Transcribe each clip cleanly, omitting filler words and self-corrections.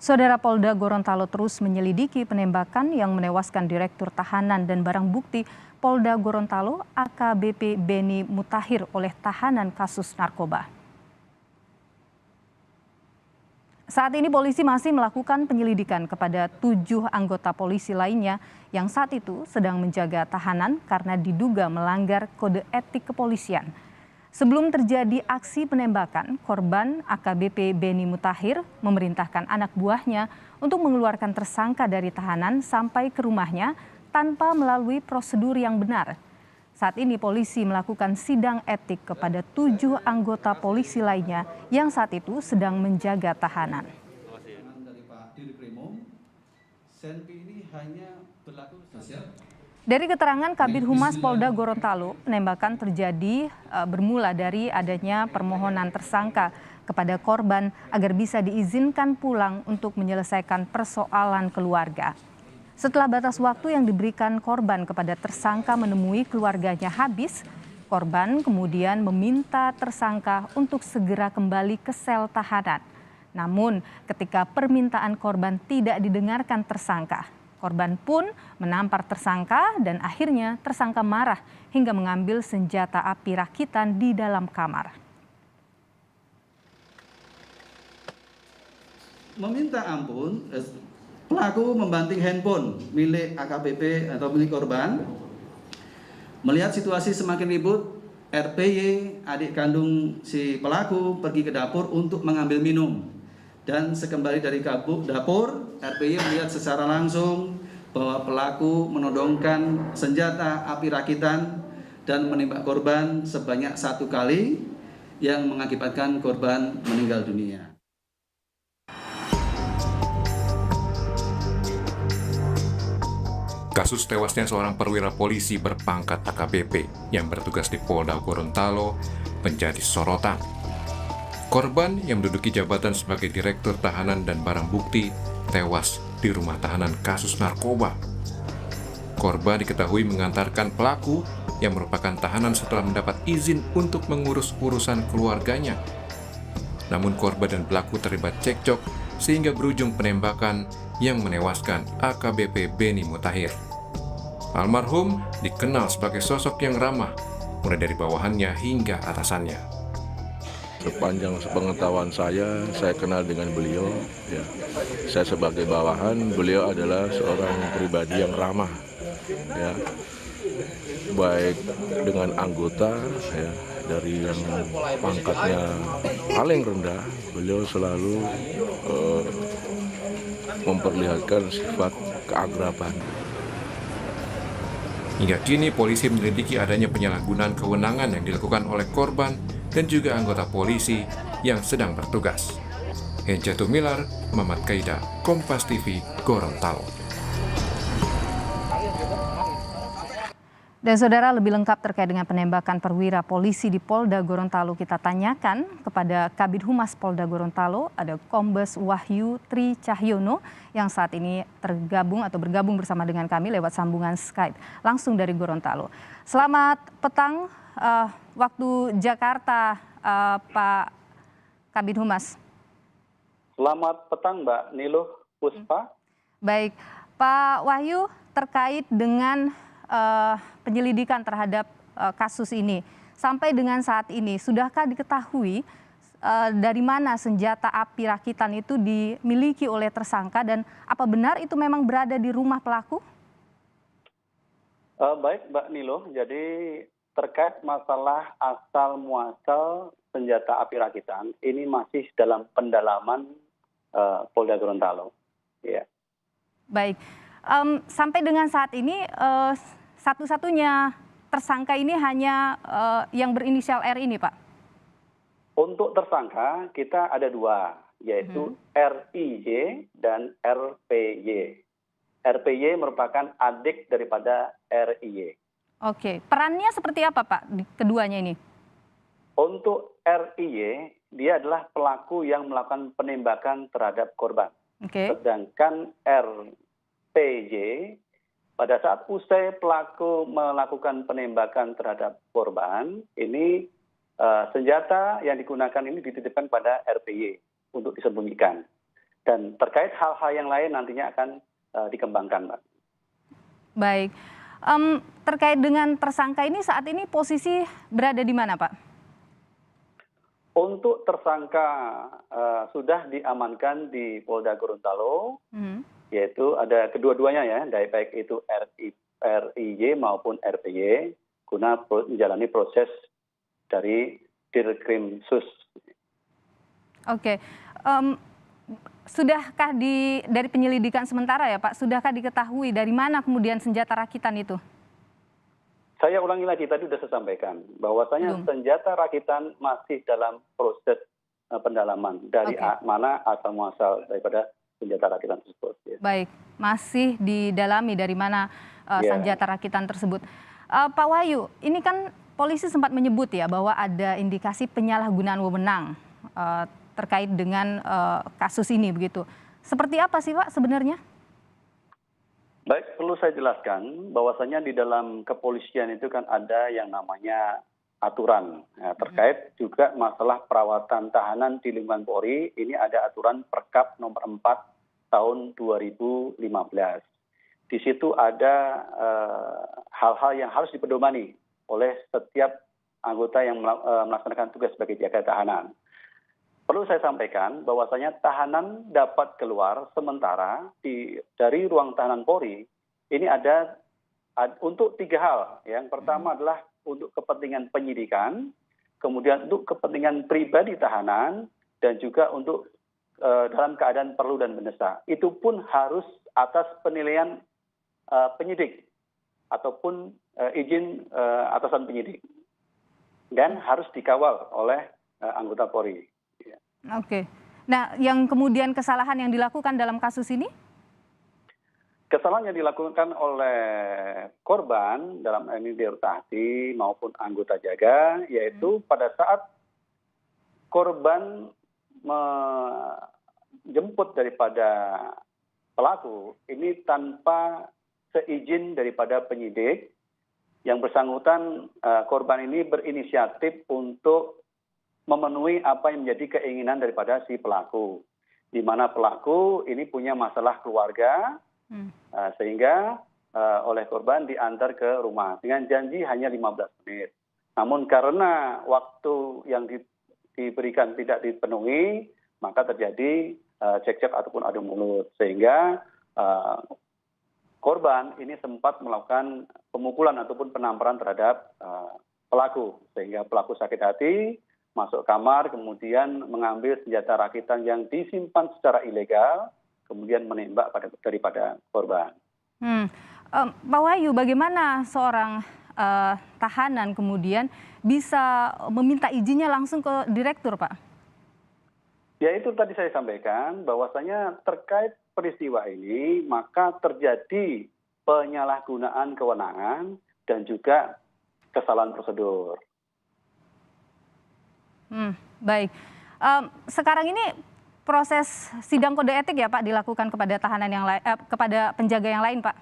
Saudara Polda Gorontalo terus menyelidiki penembakan yang menewaskan Direktur Tahanan dan Barang Bukti Polda Gorontalo AKBP Beni Mutahir oleh tahanan kasus narkoba. Saat ini polisi masih melakukan penyelidikan kepada 7 anggota polisi lainnya yang saat itu sedang menjaga tahanan karena diduga melanggar kode etik kepolisian. Sebelum terjadi aksi penembakan, korban AKBP Beni Mutahir memerintahkan anak buahnya untuk mengeluarkan tersangka dari tahanan sampai ke rumahnya tanpa melalui prosedur yang benar. Saat ini polisi melakukan sidang etik kepada 7 anggota polisi lainnya yang saat itu sedang menjaga tahanan. Dari keterangan Kabid Humas Polda Gorontalo, penembakan terjadi bermula dari adanya permohonan tersangka kepada korban agar bisa diizinkan pulang untuk menyelesaikan persoalan keluarga. Setelah batas waktu yang diberikan korban kepada tersangka menemui keluarganya habis, korban kemudian meminta tersangka untuk segera kembali ke sel tahanan. Namun, ketika permintaan korban tidak didengarkan tersangka, korban pun menampar tersangka dan akhirnya tersangka marah hingga mengambil senjata api rakitan di dalam kamar. Meminta ampun, pelaku membanting handphone milik AKBP atau milik korban. Melihat situasi semakin ribut, RPY, adik kandung si pelaku, pergi ke dapur untuk mengambil minum. Dan sekembali dari dapur, RPY melihat secara langsung bahwa pelaku menodongkan senjata api rakitan dan menembak korban sebanyak 1 kali yang mengakibatkan korban meninggal dunia. Kasus tewasnya seorang perwira polisi berpangkat AKBP yang bertugas di Polda Gorontalo menjadi sorotan. Korban yang menduduki jabatan sebagai Direktur Tahanan dan Barang Bukti tewas di rumah tahanan kasus narkoba. Korban diketahui mengantarkan pelaku yang merupakan tahanan setelah mendapat izin untuk mengurus urusan keluarganya. Namun korban dan pelaku terlibat cekcok sehingga berujung penembakan yang menewaskan AKBP Beni Mutahir. Almarhum dikenal sebagai sosok yang ramah, mulai dari bawahannya hingga atasannya. Sepanjang pengetahuan saya kenal dengan beliau. Ya. Saya sebagai bawahan, beliau adalah seorang pribadi yang ramah, ya. Baik dengan anggota, ya, dari yang pangkatnya paling rendah, beliau selalu memperlihatkan sifat keakraban. Hingga kini polisi menyelidiki adanya penyalahgunaan kewenangan yang dilakukan oleh korban dan juga anggota polisi yang sedang bertugas. Henca Tumilar, Muhammad Kaida, Kompas TV, Gorontalo. Dan saudara, lebih lengkap terkait dengan penembakan perwira polisi di Polda Gorontalo kita tanyakan kepada Kabid Humas Polda Gorontalo, ada Kombes Wahyu Tri Cahyono yang saat ini bergabung bersama dengan kami lewat sambungan Skype langsung dari Gorontalo. Selamat petang waktu Jakarta, Pak Kabid Humas. Selamat petang Mbak Niluh Puspa. Baik, Pak Wahyu, terkait dengan penyelidikan terhadap kasus ini. Sampai dengan saat ini, sudahkah diketahui dari mana senjata api rakitan itu dimiliki oleh tersangka dan apa benar itu memang berada di rumah pelaku? Baik Mbak Niluh, jadi terkait masalah asal muasal senjata api rakitan, ini masih dalam pendalaman Polda Gorontalo. Ya. Baik, sampai dengan saat ini satu-satunya tersangka ini hanya yang berinisial R ini, Pak? Untuk tersangka kita ada 2, yaitu RIY dan RPY. RPY merupakan adik daripada RIY. Oke, perannya seperti apa Pak di keduanya ini? Untuk RIY, dia adalah pelaku yang melakukan penembakan terhadap korban. Sedangkan RPY, pada saat usai pelaku melakukan penembakan terhadap korban, ini senjata yang digunakan ini dititipkan pada RPY untuk disembunyikan. Dan terkait hal-hal yang lain nantinya akan dikembangkan, Mbak. Baik. Terkait dengan tersangka ini saat ini posisi berada di mana, Pak? Untuk tersangka sudah diamankan di Polda Gorontalo, yaitu ada kedua-duanya ya, baik itu RIY maupun RPY, guna menjalani proses dari Dirkrimsus. Oke. Sudahkah dari penyelidikan sementara ya Pak, sudahkah diketahui dari mana kemudian senjata rakitan itu? Saya ulangi lagi, tadi sudah saya sampaikan bahwasanya senjata rakitan masih dalam proses pendalaman dari mana asal muasal daripada senjata rakitan tersebut. Ya. Baik, masih didalami dari mana senjata rakitan tersebut. Pak Wahyu, ini kan polisi sempat menyebut ya bahwa ada indikasi penyalahgunaan wewenang terkait dengan kasus ini begitu. Seperti apa sih Pak sebenarnya? Baik, perlu saya jelaskan bahwasanya di dalam kepolisian itu kan ada yang namanya aturan ya, terkait juga masalah perawatan tahanan di lingkungan Polri. Ini ada aturan Perkap nomor 4 tahun 2015. Di situ ada hal-hal yang harus dipedomani oleh setiap anggota yang melaksanakan tugas sebagai jaga tahanan. Perlu saya sampaikan bahwasanya tahanan dapat keluar sementara dari ruang tahanan Polri. Ini ada untuk 3 hal. Yang pertama adalah untuk kepentingan penyidikan, kemudian untuk kepentingan pribadi tahanan, dan juga untuk dalam keadaan perlu dan mendesak. Itu pun harus atas penilaian penyidik ataupun izin atasan penyidik, dan harus dikawal oleh anggota Polri. Oke. Nah, yang kemudian kesalahan yang dilakukan dalam kasus ini? Kesalahan yang dilakukan oleh korban dalam ini Dirtahti maupun anggota jaga, yaitu pada saat korban menjemput daripada pelaku ini tanpa seizin daripada penyidik, yang bersangkutan korban ini berinisiatif untuk memenuhi apa yang menjadi keinginan daripada si pelaku, di mana pelaku ini punya masalah keluarga, sehingga oleh korban diantar ke rumah dengan janji hanya 15 menit. Namun karena waktu yang diberikan tidak dipenuhi, maka terjadi cekcok ataupun adu mulut, sehingga korban ini sempat melakukan pemukulan ataupun penamparan terhadap pelaku, sehingga pelaku sakit hati, masuk kamar, kemudian mengambil senjata rakitan yang disimpan secara ilegal, kemudian menembak daripada korban. Pak Wahyu, bagaimana seorang tahanan kemudian bisa meminta izinnya langsung ke direktur, Pak? Ya, itu tadi saya sampaikan bahwasanya terkait peristiwa ini maka terjadi penyalahgunaan kewenangan dan juga kesalahan prosedur. Baik. Sekarang ini proses sidang kode etik ya Pak dilakukan kepada tahanan yang lain, kepada penjaga yang lain, Pak?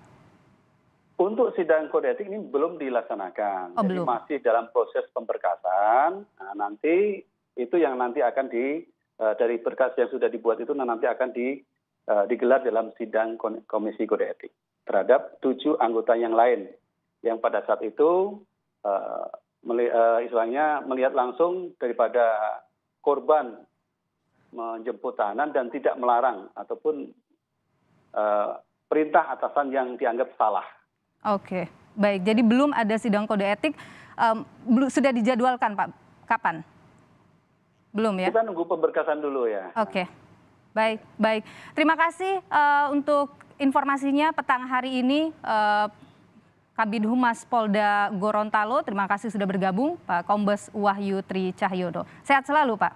Untuk sidang kode etik ini belum dilaksanakan. Oh, jadi belum. masih dalam proses pemberkasan. Nah, nanti itu yang nanti akan dari berkas yang sudah dibuat itu nanti akan digelar dalam sidang komisi kode etik terhadap 7 anggota yang lain yang pada saat itu istilahnya melihat langsung daripada korban menjemput tahanan dan tidak melarang ataupun perintah atasan yang dianggap salah. Oke, baik. Jadi belum ada sidang kode etik, sudah dijadwalkan Pak? Kapan? Belum ya? Kita nunggu pemberkasan dulu ya. Oke, baik. Terima kasih untuk informasinya petang hari ini. Kabid Humas Polda Gorontalo, terima kasih sudah bergabung, Pak Kombes Wahyu Tri Cahyono. Sehat selalu, Pak.